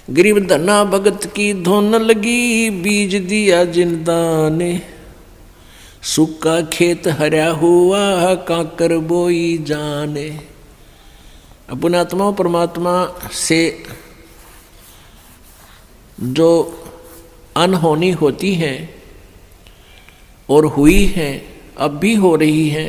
गरीब धना भगत की धुन लगी, बीज दिया जिंदा ने, सूखा खेत हरा हुआ काकर बोई जाने। अपने आत्मा परमात्मा से जो अनहोनी होती है और हुई है, अब भी हो रही है,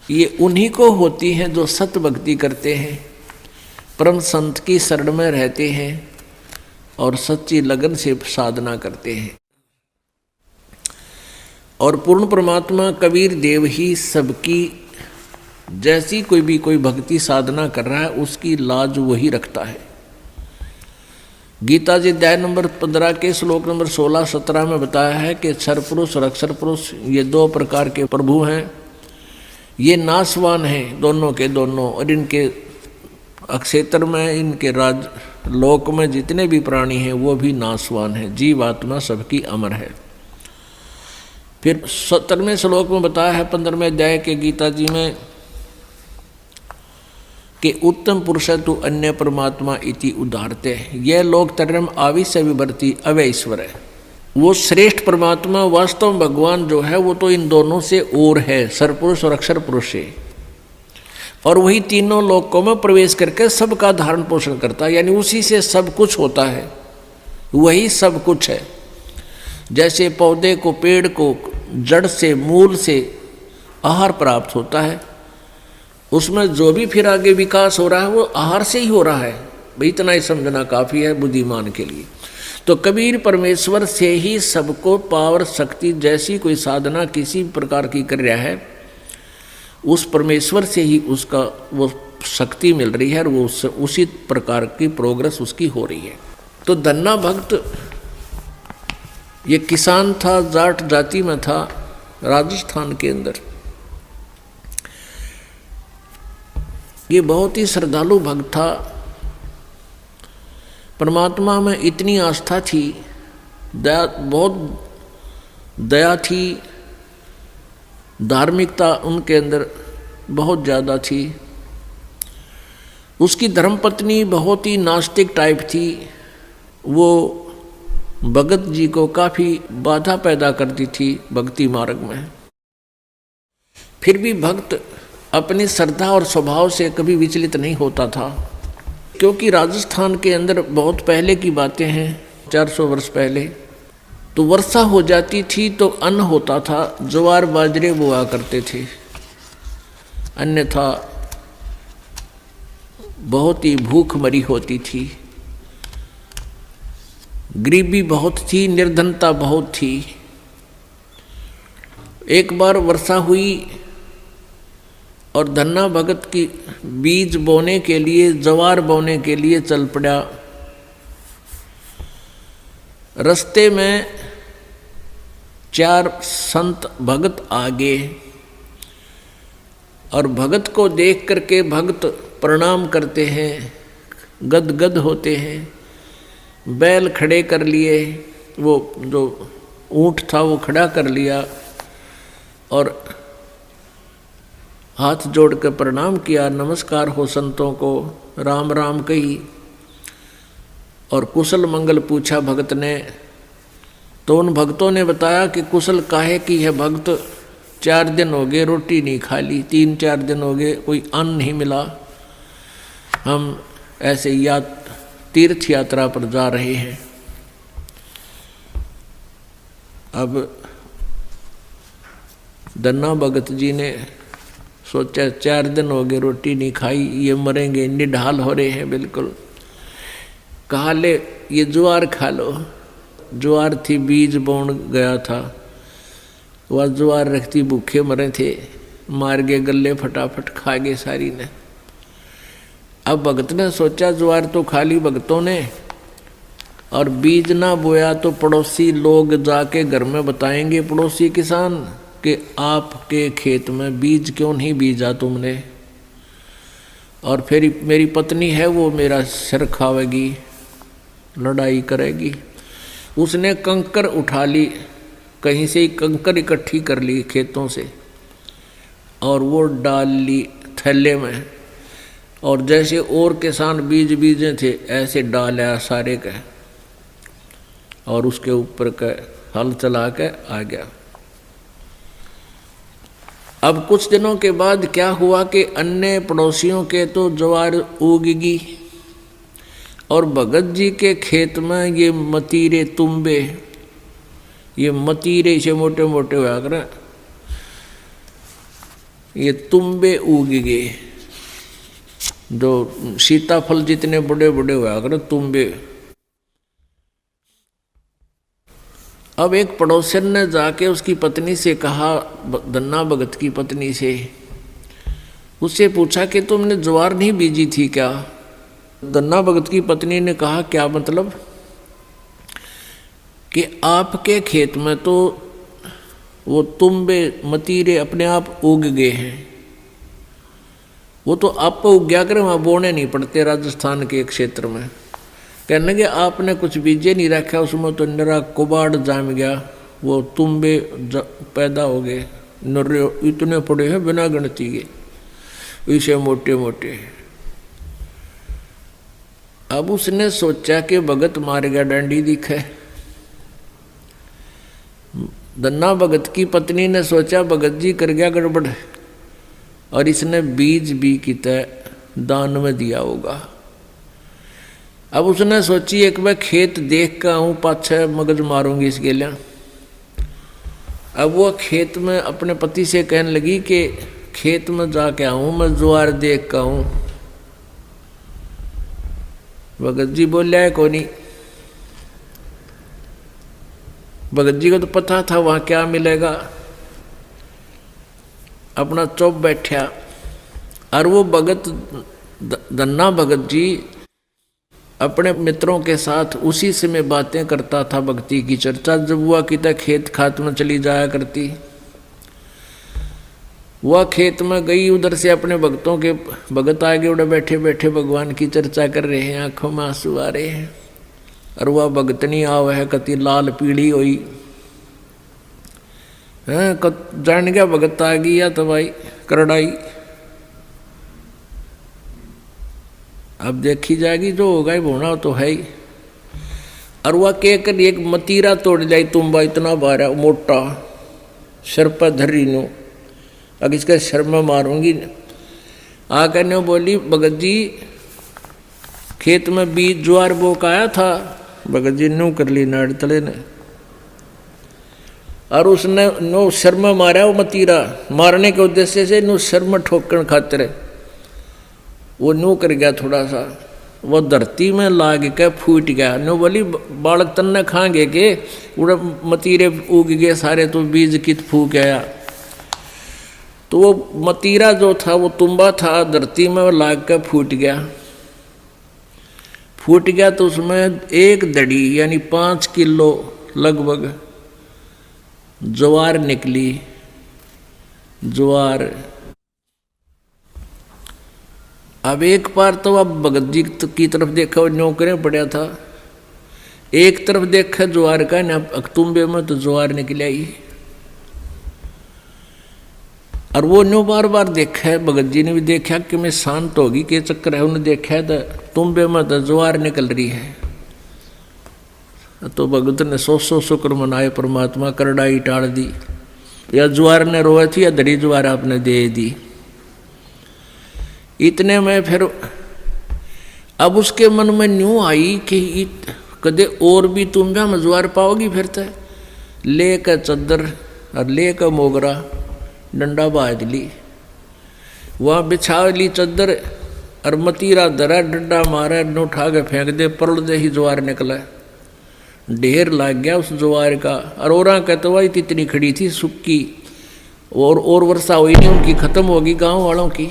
ये उन्हीं को होती हैं जो सत भक्ति करते हैं, परम संत की शरण में रहते हैं और सच्ची लगन से साधना करते हैं। और पूर्ण परमात्मा कबीर देव ही सबकी, जैसी कोई भक्ति साधना कर रहा है उसकी लाज वही रखता है। गीता जी अध्याय नंबर 15 के श्लोक नंबर 16-17 में बताया है कि क्षर पुरुष और अक्षर पुरुष ये दो प्रकार के प्रभु हैं, ये नाशवान हैं दोनों के दोनों, और इनके अक्षेत्र में, इनके राज लोक में जितने भी प्राणी हैं वो भी नाशवान हैं, जीव आत्मा सबकी अमर है। फिर 17वें श्लोक में बताया है 15वें अध्याय के गीता जी में कि उत्तम पुरुष तु अन्य परमात्मा इति उदाहरते, यह लोक तरम आविश्य विभर्ति अवैश्वर है। वो श्रेष्ठ परमात्मा वास्तव में भगवान जो है वो तो इन दोनों से और है, सरपुरुष और अक्षर पुरुष है, और वही तीनों लोकों में प्रवेश करके सबका धारण पोषण करता है, यानी उसी से सब कुछ होता है, वही सब कुछ है। जैसे पौधे को, पेड़ को जड़ से, मूल से आहार प्राप्त होता है, उसमें जो भी फिर आगे विकास हो रहा है वो आहार से ही हो रहा है। भाई इतना ही समझना काफ़ी है बुद्धिमान के लिए। तो कबीर परमेश्वर से ही सबको पावर शक्ति, जैसी कोई साधना किसी प्रकार की कर रहा है, उस परमेश्वर से ही उसका वो शक्ति मिल रही है और वो उसी प्रकार की प्रोग्रेस उसकी हो रही है। तो धन्ना भक्त ये किसान था, जाट जाति में था, राजस्थान के अंदर। ये बहुत ही श्रद्धालु भक्त था, परमात्मा में इतनी आस्था थी, दया, बहुत दया थी, धार्मिकता उनके अंदर बहुत ज़्यादा थी। उसकी धर्मपत्नी बहुत ही नास्तिक टाइप थी, वो भगत जी को काफ़ी बाधा पैदा करती थी भक्ति मार्ग में। फिर भी भक्त अपनी श्रद्धा और स्वभाव से कभी विचलित नहीं होता था, क्योंकि राजस्थान के अंदर बहुत पहले की बातें हैं, 400 वर्ष पहले, तो वर्षा हो जाती थी तो अन्न होता था, ज्वार बाजरे बोआ करते थे, अन्यथा बहुत ही भूख मरी होती थी, गरीबी बहुत थी, निर्धनता बहुत थी। एक बार वर्षा हुई और धन्ना भगत की बीज बोने के लिए, ज्वार बोने के लिए चल पड़ा। रास्ते में 4 संत भगत आ गए और भगत को देख करके भगत प्रणाम करते हैं, गदगद होते हैं, बैल खड़े कर लिए, वो जो ऊंट था वो खड़ा कर लिया और हाथ जोड़ कर प्रणाम किया, नमस्कार हो संतों को, राम राम कही और कुशल मंगल पूछा भगत ने। तो उन भक्तों ने बताया कि कुशल काहे की है भगत, 4 दिन हो गए रोटी नहीं खा ली, 3-4 दिन हो गए कोई अन्न नहीं मिला, हम ऐसे तीर्थ यात्रा पर जा रहे हैं। अब धन्ना भगत जी ने सोचा 4 दिन हो गए रोटी नहीं खाई, ये मरेंगे, निढाल हो रहे हैं बिल्कुल। कहा ले ये ज्वार खा लो। ज्वार थी, बीज बोन गया था, वह ज्वार रखती, भूखे मरे थे, मार गए गले, फटाफट खा गए सारी ने। अब भगत ने सोचा ज्वार तो खा ली भगतों ने और बीज ना बोया तो पड़ोसी लोग जाके घर में बताएंगे, पड़ोसी किसान, कि आपके खेत में बीज क्यों नहीं बीजा तुमने, और फिर मेरी पत्नी है वो मेरा सिर खावेगी, लड़ाई करेगी। उसने कंकर उठा ली, कहीं से ही कंकर इकट्ठी कर ली खेतों से और वो डाल ली थैले में और जैसे और किसान बीज बीजे थे ऐसे डाला सारे का और उसके ऊपर का हल चला के आ गया। अब कुछ दिनों के बाद क्या हुआ कि अन्य पड़ोसियों के तो ज्वार उगगी और भगत जी के खेत में ये मतीरे तुम्बे, ये मतीरे से मोटे मोटे हुआ कर ये तुम्बे उग गए, जो सीताफल जितने बड़े बड़े हुआ कर तुम्बे। अब एक पड़ोसन ने जाके उसकी पत्नी से कहा, धन्ना भगत की पत्नी से, उससे पूछा कि तुमने ज्वार नहीं बीजी थी क्या? धन्ना भगत की पत्नी ने कहा, क्या मतलब? कि आपके खेत में तो वो तुम्बे मतीरे अपने आप उग गए हैं, वो तो आप उग गया करे, वहाँ बोने नहीं पड़ते राजस्थान के क्षेत्र में। कहने लगे आपने कुछ बीजे नहीं रखा, उसमें तो नरा कुबाड़ जाम गया, वो तुम्बे पैदा हो गए, नर्रे इतने पड़े हैं बिना गिनती के, इसे मोटे मोटे। अब उसने सोचा कि भगत मार गया डंडी दिखे। धन्ना भगत की पत्नी ने सोचा भगत जी कर गया गड़बड़ और इसने बीज भी किता दान में दिया होगा। अब उसने सोची एक बार खेत देख कर आऊँ, पाछे मगज मारूंगी इसके लिए। अब वो खेत में अपने पति से कहने लगी कि खेत में जाके आऊँ, मैं ज्वार देख कर आऊँ। भगत जी बोलिया है को नहीं। भगत जी को तो पता था वहाँ क्या मिलेगा, अपना चुप बैठा। और वो भगत धन्ना भगत जी अपने मित्रों के साथ उसी समय बातें करता था, भक्ति की चर्चा जब हुआ कि तक खेत खात में चली जाया करती। वह खेत में गई, उधर से अपने भक्तों के भगत आगे उड़े बैठे बैठे भगवान की चर्चा कर रहे हैं, आंखों में आंसू आ रहे हैं। और वह भगतनी आव है कति लाल पीड़ी हुई है, जान गया भगत आ गई या तो भाई करड़ाई। अब देखी जाएगी, जो होगा ही होना तो है ही। और वह कहकर एक मतीरा तोड़ जाई, तुम्बा इतना बारा मोटा सिर पर धरी नो, अब इसका सिर में मारूंगी। आकर ने बोली भगत जी खेत में बीज ज्वार बो का आया था। भगत जी न्यू कर ली नाड़ तले ने, और उसने नो सिर में मारा। वो मतीरा मारने के उद्देश्य से नो सिर में ठोकन खातिर वो न्यू कर गया थोड़ा सा, वो धरती में लाग के फूट गया। नो बोली बालक तन्ने खाएंगे के उड़े मतीरे उग गए सारे, तो बीज कित फूक आया। तो वो मतीरा जो था वो तुम्बा था, धरती में लाग के फूट गया। फूट गया तो उसमें एक दड़ी यानी 5 किलो लगभग ज्वार निकली। ज्वार अब एक बार तो अब भगत जी की तरफ देखा, वो नौकरे पड़ा था, एक तरफ देखा ज्वार का ना, तुम्बे में तो ज्वार निकल आई। और वो न्यू बार बार देखा है, भगत जी ने भी देखा कि मैं शांत होगी के चक्कर है, उन्हें देखा तो तुम्बे में तो ज्वार निकल रही है। तो भगत ने 100 शुक्र मनाए, परमात्मा करड़ाई टाल दी, या ज्वार ने रोए थी या दड़ी ज्वार आपने दे दी। इतने में फिर अब उसके मन में न्यू आई कि कदे और भी तुम भी ज्वार पाओगी। फिर तो ले कर चद्दर और ले कर मोगरा डंडा बाज ली, वहाँ बिछा ली चद्दर और मतीरा धरा, डंडा मारा, न उठा के फेंक दे, परल दे ही ज्वार निकला। ढेर लग गया उस ज्वार का। और औरा कहते हुआ इतनी खड़ी थी सुक्की, और वर्षा हुई नहीं, उनकी खत्म होगी गांव वालों की।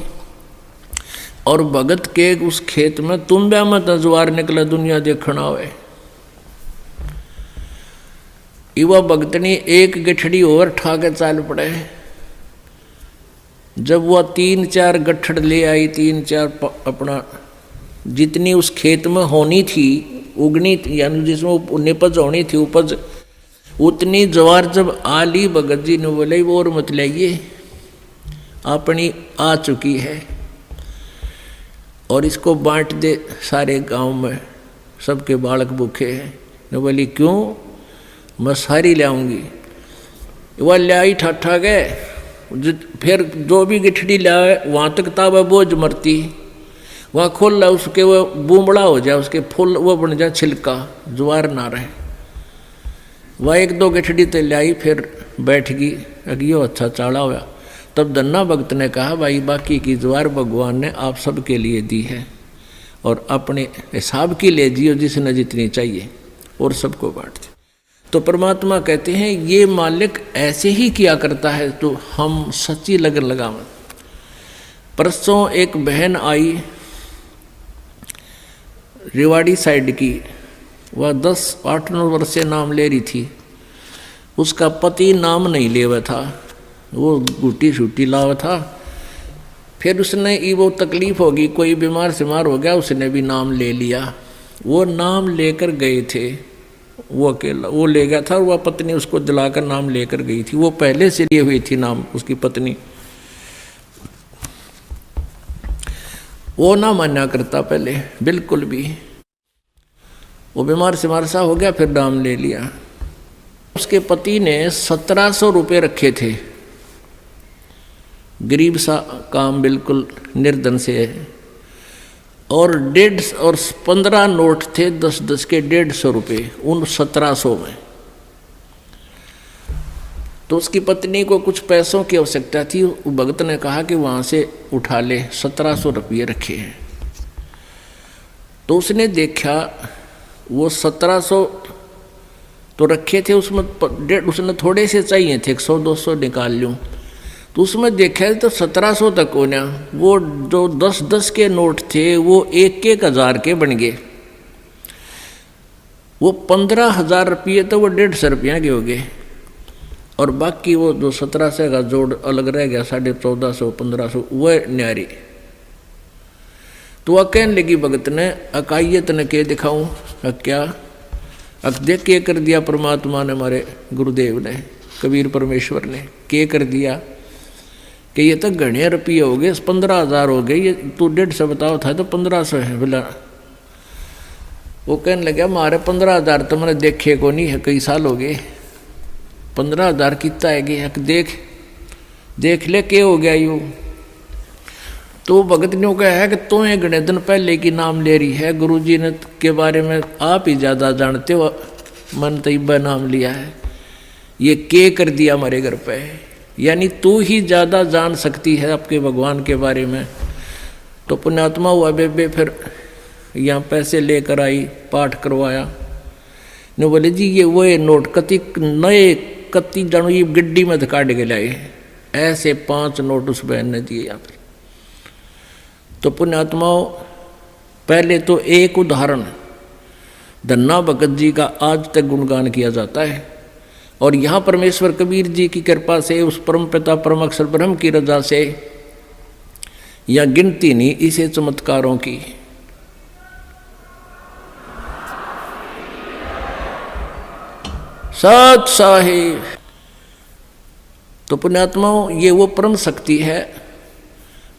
और भगत के उस खेत में तुम्बे में तो ज्वार निकला, दुनिया देखना हुए। युवा भगतनी एक गठड़ी और ठा के चाल पड़े। जब वह 3-4 गठड़ ले आई, 3-4 अपना जितनी उस खेत में होनी थी उगनी थी, यानी जिसमें निपज होनी थी उपज, उतनी ज्वार जब आ ली, भगत जी ने बोले वो और मत लाइए, अपनी आ चुकी है। और इसको बांट दे सारे गांव में, सबके बालक भूखे हैं। ने बोली क्यों, मैं सारी ले आऊँगी। वह ले आई ठाठा गए, फिर जो भी गिठड़ी लाए वहाँ तक ताबा बोझ मरती, वहाँ खोल ला उसके वो बूमड़ा हो जाए, उसके फूल वो बन जाए छिलका, ज्वार ना रहे। वह एक दो गिठड़ी तो लाई, फिर बैठ गई, अगियो अच्छा चाड़ा हुआ। तब धन्ना भक्त ने कहा भाई बाकी की ज्वार भगवान ने आप सबके लिए दी है और अपने हिसाब की ले जियो जिसने जितनी चाहिए और सबको बांट दे। तो परमात्मा कहते हैं ये मालिक ऐसे ही किया करता है तो हम सच्ची लगन लगावें। परसों एक बहन आई रेवाड़ी साइड की, वह 10-8-9 वर्ष से नाम ले रही थी। उसका पति नाम नहीं ले हुआ था, वो गुटी छुट्टी लावा था। फिर उसने वो तकलीफ होगी, कोई बीमार सिमार हो गया, उसने भी नाम ले लिया। वो नाम लेकर गए थे, वो अकेला वो ले गया था और वह पत्नी उसको दिलाकर नाम लेकर गई थी। वो पहले से लिए हुई थी नाम उसकी पत्नी। वो ना मान्या करता पहले बिल्कुल भी, वो बीमार सिमार सा हो गया, फिर नाम ले लिया। उसके पति ने 1700 रुपये रखे थे, गरीब सा काम, बिल्कुल निर्धन से है। और 15 नोट थे 10-10 के 150 रुपये उन 1700 में। तो उसकी पत्नी को कुछ पैसों की आवश्यकता थी, भगत ने कहा कि वहाँ से उठा ले, 1700 रुपये रखे हैं। तो उसने देखा वो 1700 तो रखे थे, उसमें उसने थोड़े से चाहिए थे, 100-200 निकाल लूँ। तो उसमें देखा तो 1700 तक होना, वो जो 10-10 के नोट थे वो 1-1 हज़ार के बन गए। वो 15,000 रुपये तो वो 150 रुपया के हो गए, और बाकी वो जो 1700 का जोड़ अलग रह गया, 1450-1500 वह न्यारी। तो वह कहने लगी भगत ने, अकाइयत ने के दिखाऊं, क्या देख के कर दिया परमात्मा ने, हमारे गुरुदेव ने, कबीर परमेश्वर ने के कर दिया कि ये तो घने रुपये हो गए, 15,000 हो गए, ये तू 150 बताओ था तो 1500 है बोला। वो कहने लगा हमारे 15,000 तो मैंने देखे को नहीं है, कई साल हो गए, 15,000 कितना है गया, देख ले के हो गया यूँ। तो भगत ने कहा है कि तुम्हें घने दिन पहले की नाम ले रही है, गुरुजी ने के बारे में आप ही ज़्यादा जानते हो, मन तैयबा नाम लिया है, ये के कर दिया हमारे घर पे, यानी तू ही ज़्यादा जान सकती है आपके भगवान के बारे में। तो पुण्यात्मा हुआ बेबे फिर यहाँ पैसे लेकर आई, पाठ करवाया। ने बोले जी ये वो नोट कति नए कति जानो ये गड्डी में काट के लाए, ऐसे 5 नोट उस बहन ने दिए यहाँ पर। तो पुण्यात्माओं पहले तो एक उदाहरण धन्ना भगत जी का आज तक गुणगान किया जाता है, और यहाँ परमेश्वर कबीर जी की कृपा से, उस परम पिता परम अक्षर ब्रह्म की रजा से, या गिनती नहीं इसे चमत्कारों की। सत साहिब। तो पुण्यात्माओं ये वो परम शक्ति है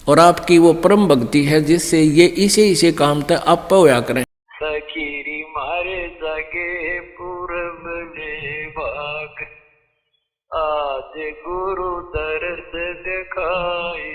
और आपकी वो परम भक्ति है जिससे ये इसे काम तक आप होया करें। सखीरी मारे जगे पूरब ने भाग, आज गुरु दर्श दिखाए।